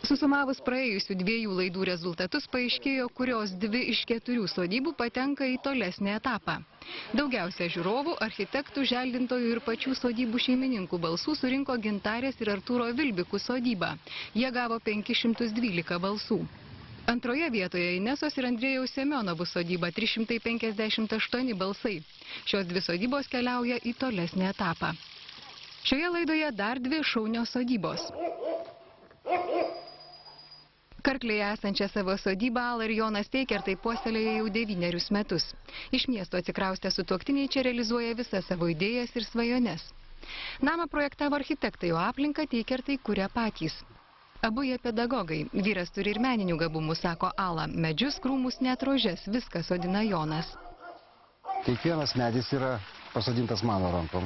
Susumavus praėjusių 2 laidų rezultatus paaiškėjo, kurios 2 iš 4 sodybų patenka į tolesnį etapą. Daugiausia žiūrovų, architektų, želdintojų ir pačių sodybų šeimininkų balsų surinko Gintarės ir Artūro Vilbikų sodyba. Jie gavo 512 balsų. Antroje vietoje Inesos ir Andrėjaus Semionovų sodyba 358 balsai. Šios 2 sodybos keliauja į tolesnį etapą. Šioje laidoje dar 2 šaunios sodybos. Karklėje esančią savo sodybą Ala ir Jonas Teikertai puoselėja jau 9 metus. Iš miesto atsikraustę sutuoktiniai čia realizuoja visas savo idėjas ir svajones. Namą projektavo architektai, o aplinką Teikertai kuria patys. Abu jie pedagogai. Vyras turi ir meninių gabumų, sako Ala. Medžius, krūmus, net rožes, viską sodina Jonas. Kiekvienas medis yra pasodintas mano rankom.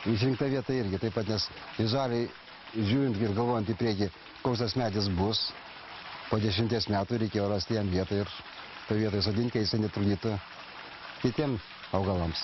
Išrinkta vieta irgi taip pat, nes vizualiai žiūrint ir galvojant į priekį, koks tas medis bus. Po 10 metų reikėjo rasti jam vietą ir tą vietą sodinti, kai jisai netrukdytų kitiems augalams.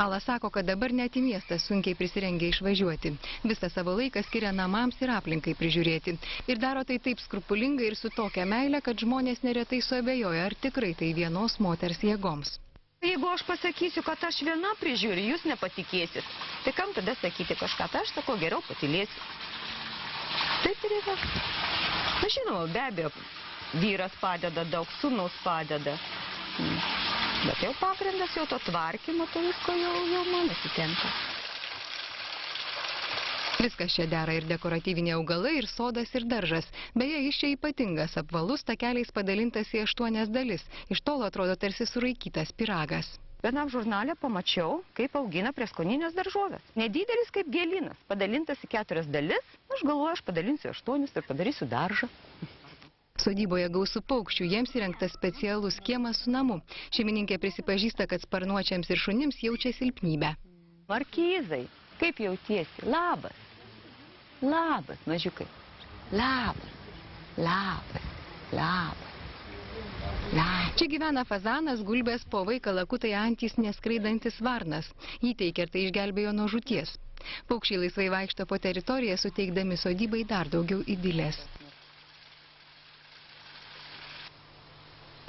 Ala sako, kad dabar net į miestą sunkiai prisirengia išvažiuoti. Visą savo laiką skiria namams ir aplinkai prižiūrėti. Ir daro tai taip skrupulingai ir su tokia meile, kad žmonės neretai suabejoja, ar tikrai tai vienos moters jėgoms. Jeigu aš pasakysiu, kad aš viena prižiūriu, jūs nepatikėsit. Tai kam tada sakyti kažką? Tai aš sako, geriau patylėsiu. Taip ir yra. Na, žinoma, be abejo, vyras padeda daug, sūnus padeda. Bet jau pagrindas jau to tvarkymo, to visko jau man atitenka. Viskas čia dera ir dekoratyviniai augalai, ir sodas, ir daržas. Beje, jis čia ypatingas, apvalus, takeliais padalintas į 8 dalis. Iš tolo atrodo tarsi suraikytas pyragas. Vienam žurnale pamačiau, kaip augina prieskoninės daržovės. Nedidelis kaip gėlynas, padalintas į 4 dalis. Aš galvoju, aš padalinsiu 8 ir padarysiu daržą. Sodyboje gausų paukščių, jiems įrengtas specialus kiemas su namu. Šeimininkė prisipažįsta, kad sparnuočiams ir šunims jaučia silpnybę. Markizai, kaip jautiesi? Labas. Labas, mažiukai. Labas. Labas. Labas. Čia gyvena fazanas, gulbės, povai, kalakutai, antys, neskraidantis varnas. Jį Teikertai išgelbėjo nuo žūties. Paukščiai laisvai vaikšto po teritoriją, suteikdami sodybai dar daugiau idilės.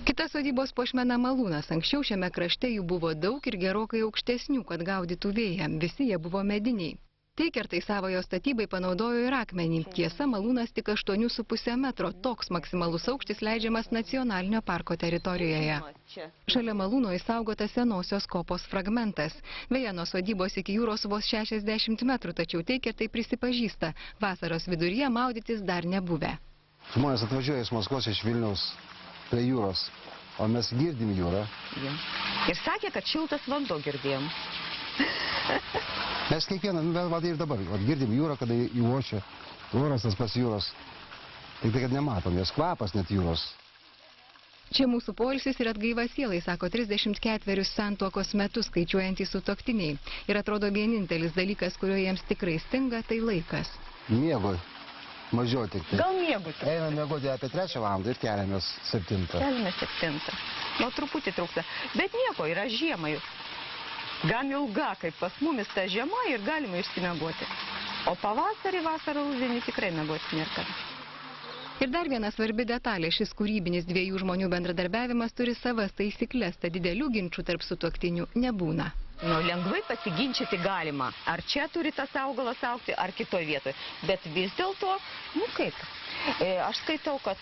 Kita sodybos puošmena malūnas. Anksčiau šiame krašte jų buvo daug ir gerokai aukštesnių, kad gaudytų vėją. Visi jie buvo mediniai. Teikertai savojo statybai panaudojo ir akmenį. Tiesa, malūnas tik 8,5 metro. Toks maksimalus aukštis leidžiamas nacionalinio parko teritorijoje. Šalia malūno įsaugotas senosios kopos fragmentas. Vėja nuo sodybos iki jūros vos 60 metrų, tačiau Teikertai prisipažįsta, vasaros viduryje maudytis dar nebuvę. Žmonės atvažiuoja iš Maskvos, iš Vilniaus prie jūros, o mes girdim jūrą. Ir sakė, kad šiltas vanduo girdėjom. Mes kiekvieną, ir dabar, girdim jūrą, kada įuošia, oras tas pas jūros. Tik tai, kad nematom, jos kvapas net jūros. Čia mūsų poilsis ir atgaiva sielai, sako 34 santuokos metus skaičiuojantys sutuoktiniai. Ir atrodo vienintelis dalykas, kurio jiems tikrai stinga, tai laikas. Miego, mažiau tik tai. Gal miegų? Einam miegoti apie 3 valandą ir keliamės 7. Keliamės 7. Gal truputį trūksta. Bet nieko, yra žiema juk. Gan ilga, kaip pas mumis ta žiema ir galima išsimiegoti. O pavasarį, vasarą, rudenį tikrai miegoti nėra. Ir dar viena svarbi detalė, šis kūrybinis 2 žmonių bendradarbiavimas turi savas taisyklės, tad didelių ginčių tarp sutuoktinių nebūna. Lengvai pasiginčyti galima, ar čia turi tas augalas augti, ar kitoj vietoj. Bet vis dėlto, kaip, aš skaitau, kad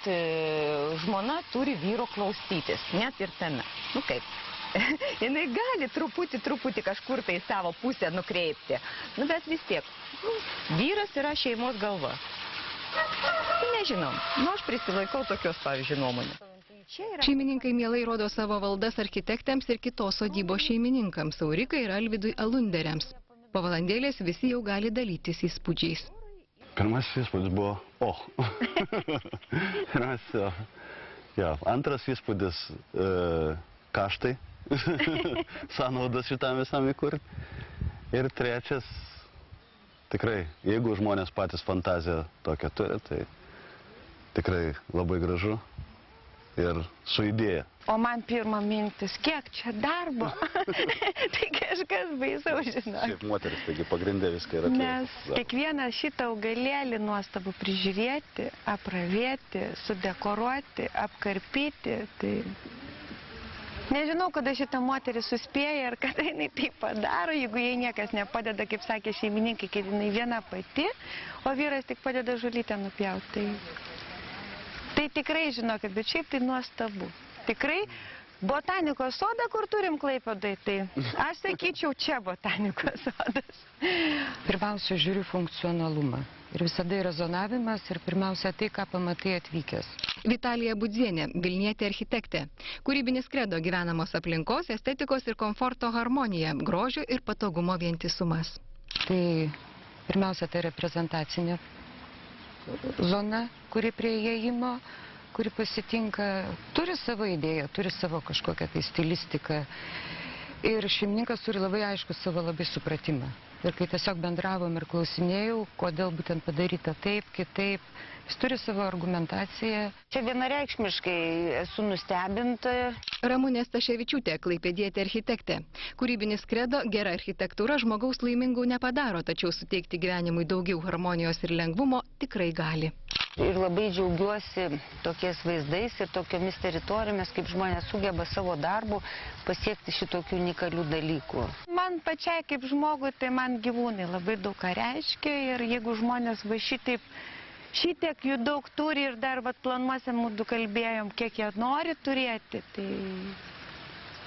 žmona turi vyro klausytis, net ir tame. Kaip. Jinai gali truputį kažkur tai savo pusę nukreipti. Bet vis tiek, vyras yra šeimos galva. Nežinau, aš prisilaikau tokios, pavyzdžiui, nuomonės. Šeimininkai mielai rodo savo valdas architektams ir kitos sodybos šeimininkams, Aurikai ir Alvydui Alunderiams. Po valandėlės visi jau gali dalytis įspūdžiais. Pirmasis įspūdis buvo, Antras įspūdis, kaštai. Sąnaudas šitam visam įkurti. Ir trečias, tikrai, jeigu žmonės patys fantaziją tokią turi, tai tikrai labai gražu. ir su idėja. O man pirma mintis, kiek čia darbo, tai kažkas baisau žinok. Šiaip moteris, taigi pagrindė viską yra. Nes kiekvieną šitą augalėlį nuostabu prižiūrėti, apravėti, sudekoruoti, apkarpyti. Tai nežinau, kada šitą moterį suspėja ir kada jinai tai padaro, jeigu jai niekas nepadeda, kaip sakė šeimininkai, kad jinai viena pati, o vyras tik padeda žolytę nupjauti. Tai tikrai žinokit, bet šiaip tai nuostabu. Tikrai botanikos sodą, kur turim Klaipėdoj, tai aš sakyčiau, čia botanikos sodas. Pirmiausia, žiūriu funkcionalumą. Ir visada yra zonavimas ir pirmiausia tai, ką pamatai atvykęs. Vitalija Budzienė, Vilnietė architektė. Kūrybinis kredo gyvenamos aplinkos, estetikos ir komforto harmonija, grožio ir patogumo vientisumas. Tai pirmiausia, tai reprezentacinė zona, kuri prie įėjimo, kuri pasitinka, turi savo idėją, turi savo kažkokią tai stilistiką. Ir šeimininkas turi labai aišku savo labai supratimą. Ir kai tiesiog bendravom ir klausinėjau, kodėl būtent padaryta taip, kitaip, jis turi savo argumentaciją. Čia vienareikšmiškai esu nustebinta. Ramunė Staševičiūtė, klaipėdietė architektė. Kūrybinis kredo, gera architektūra žmogaus laimingų nepadaro, tačiau suteikti gyvenimui daugiau harmonijos ir lengvumo tikrai gali. Ir labai džiaugiuosi tokiais vaizdais ir tokiomis teritorijomis, kaip žmonės sugeba savo darbu pasiekti šitokių unikalių dalykų. Man pačiai kaip žmogui, tai man gyvūnai labai daug ką reiškia ir jeigu žmonės va šitiek jų daug turi ir dar planuose mūsų kalbėjom, kiek jie nori turėti,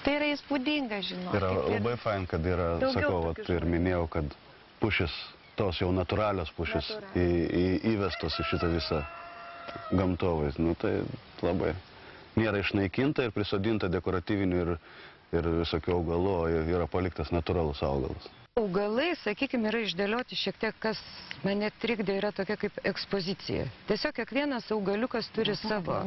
tai yra įspūdinga, žinau. Yra labai fain, kad yra, sakau, ir minėjau, kad pušis, tos jau natūralios pušis įvestos į šitą visą gamtovaizdį. Nu, tai labai nėra išnaikinta ir prisodinta dekoratyvinių ir visokių augalų, yra paliktas natūralus augalas. Augalai, sakykime, yra išdėlioti šiek tiek, kas mane trikdė, yra tokia kaip ekspozicija. Tiesiog kiekvienas augaliukas turi savo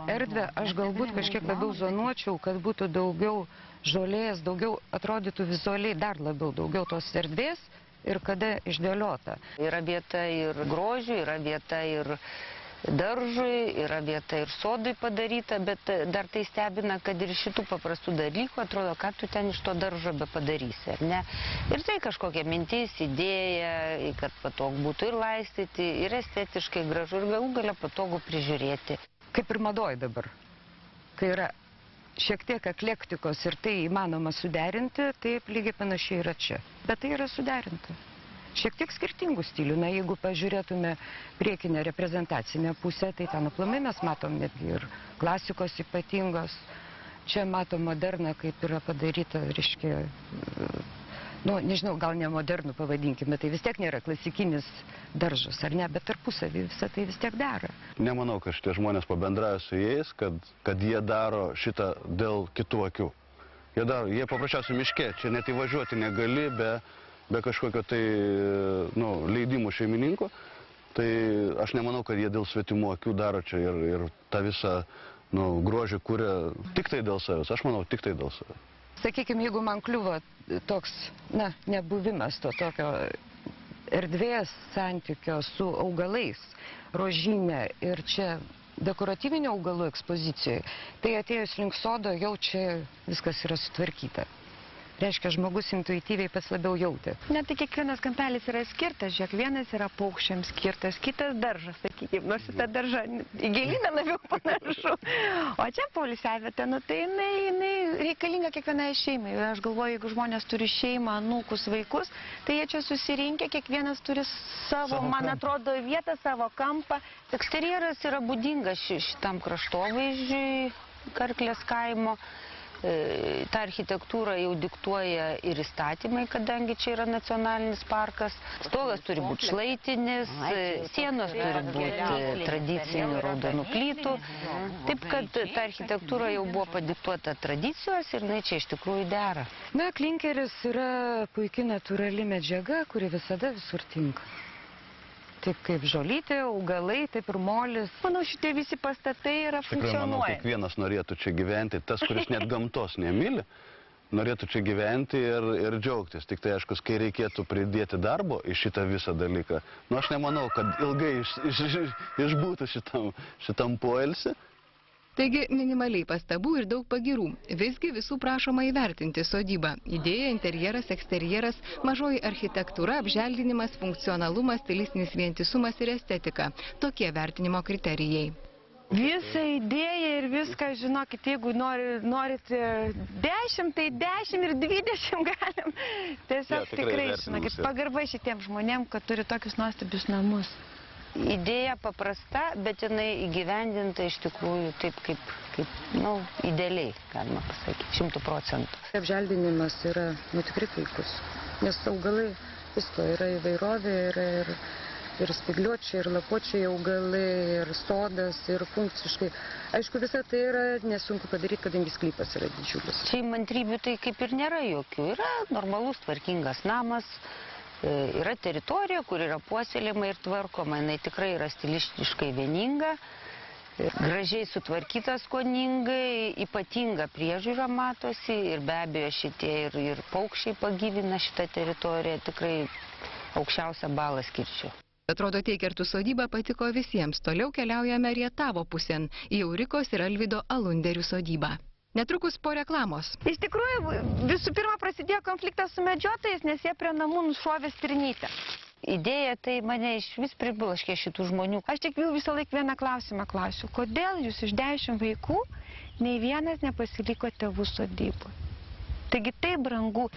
erdvę. Aš galbūt kažkiek labiau zonuočiau, kad būtų daugiau žolės, daugiau atrodytų vizualiai dar labiau daugiau tos erdvės ir kada išdėliota. Yra vieta ir grožiui, yra vieta ir daržui, yra vieta ir sodui padaryta, bet dar tai stebina, kad ir šitų paprastų dalykų atrodo, ką tu ten iš to daržo be padarysi, ar ne? Ir tai kažkokia mintis, idėja, kad patogu būtų ir laistyti, ir estetiškai gražu, ir galų gale patogu prižiūrėti. Kaip ir madoj dabar, kai yra šiek tiek eklektikos ir tai įmanoma suderinti, taip lygiai panašiai yra čia. Bet tai yra suderinta. Šiek tiek skirtingų stilių. Na, jeigu pažiūrėtume priekinę reprezentacinę pusę, tai ten aplamai mes matom netgi ir klasikos ypatingos. Čia matom moderną, kaip yra padaryta, reiškia, nu, nežinau, gal ne modernų pavadinkime, tai vis tiek nėra klasikinis daržas, ar ne, bet tarpusavį visą tai vis tiek daro. Nemanau, kad šitie žmonės pabendravę su jais, kad jie daro šitą dėl kitų akių. Jie paprasčiausiai miške, čia net įvažiuoti negali be kažkokio tai leidimų šeimininko, tai aš nemanau, kad jie dėl svetimų akių daro čia ir tą visą grožį kuria tik tai dėl savęs. Aš manau, tik tai dėl savęs. Sakykime, jeigu man kliuvo toks, nebuvimas to tokio erdvės santykio su augalais, rožinė ir čia dekoratyvinio augalų ekspozicijoje, tai atėjus link sodo jau čia viskas yra sutvarkyta. Reiškia, žmogus intuityviai pats labiau jautė. Net tai kiekvienas kampelis yra skirtas, žiūrėk, vienas yra paukščiams skirtas, kitas daržas, sakykime, nors į tą daržą į gėlyną labiau panašu. O čia poilsiavietė, tai jinai reikalinga kiekvienai šeimai. Aš galvoju, jeigu žmonės turi šeimą, anūkus, vaikus, tai jie čia susirinkę, kiekvienas turi savo man atrodo, vietą, savo kampą. Eksterjeras yra būdingas šitam kraštovaizdžiui Karklės kaimo. Ta architektūra jau diktuoja ir įstatymai, kadangi čia yra nacionalinis parkas. Stogas turi būti šlaitinis, sienos turi būti tradicinių raudonų plytų. Taip, kad ta architektūra jau buvo padiktuota tradicijos ir jinai čia iš tikrųjų dera. Na, klinkeris yra puikiai natūrali medžiaga, kuri visada visur tinka. Taip kaip žolytė, augalai, taip ir molis. Manau, šitie visi pastatai yra funkcionuoja. Tikrai, manau, kiekvienas norėtų čia gyventi. Tas, kuris net gamtos nemyli, norėtų čia gyventi ir džiaugtis. Tik tai, aišku, kai reikėtų pridėti darbo į šitą visą dalyką, aš nemanau, kad ilgai išbūtų šitam poilsį. Taigi minimaliai pastabų ir daug pagirų. Visgi visų prašoma įvertinti sodybą. Idėja, interjeras, eksterjeras, mažoji architektūra, apželdinimas, funkcionalumas, stilistinis vientisumas ir estetika. Tokie vertinimo kriterijai. Visą idėją ir viską, žinokit, jeigu norit 10, tai 10 ir 20 galim. Tiesiog tikrai, žinokit, pagarba šitiem žmonėm, kad turi tokius nuostabius namus. Idėja paprasta, bet jinai įgyvendinta iš tikrųjų taip kaip idealiai, galima pasakyti, 100%. Apželdinimas yra tikrai puikus, nes augalai visko yra įvairovė, yra ir spygliuočiai, ir lapuočiai augalai, ir sodas, ir funkciškai. Aišku, visą tai yra nesunku padaryti, kadangi sklypas yra didžiulis. Čia įmantrybių tai kaip ir nėra jokių. Yra normalus, tvarkingas namas, yra teritorija, kur yra puoselėjama ir tvarkoma. Jinai tikrai yra stilistiškai vieninga, gražiai sutvarkyta skoningai, ypatinga priežiūra matosi ir be abejo šitie ir paukščiai pagyvina šitą teritoriją. Tikrai aukščiausią balą skirčiau. Atrodo, Teikertų sodyba patiko visiems. Toliau keliaujame Rietavo pusėn, į Eurikos ir Alvydo Alunderių sodybą. Netrukus po reklamos. Iš tikrųjų, visų pirma prasidėjo konfliktas su medžiotojais, nes jie prie namų nušovė stirnytę. Idėja tai mane iš vis priblaškė šitų žmonių. Aš tik jų visą laiką vieną klausimą klausiu. Kodėl jūs iš 10 vaikų nei vienas nepasiliko tėvų sodyboje? Taigi tai brangu.